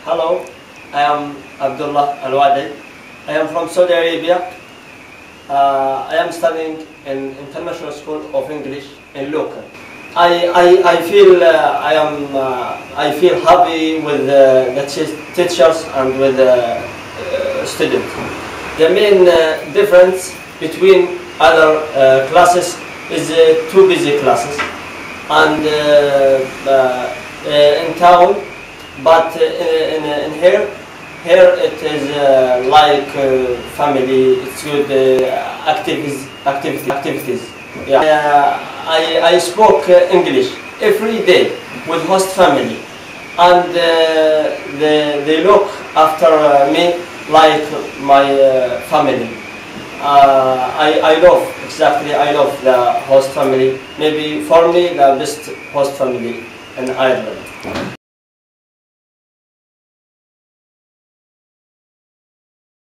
Hello, I am Abdullah Al-Wadi. I am from Saudi Arabia. I am studying in International School of English in local. I feel happy with the teachers and with the students. The main difference between other classes is two busy classes, and in town, but in here it is like family. It's good activities. Yeah. I spoke English every day with host family, and they look after me like my family. I love the host family. Maybe for me the best host family in Ireland.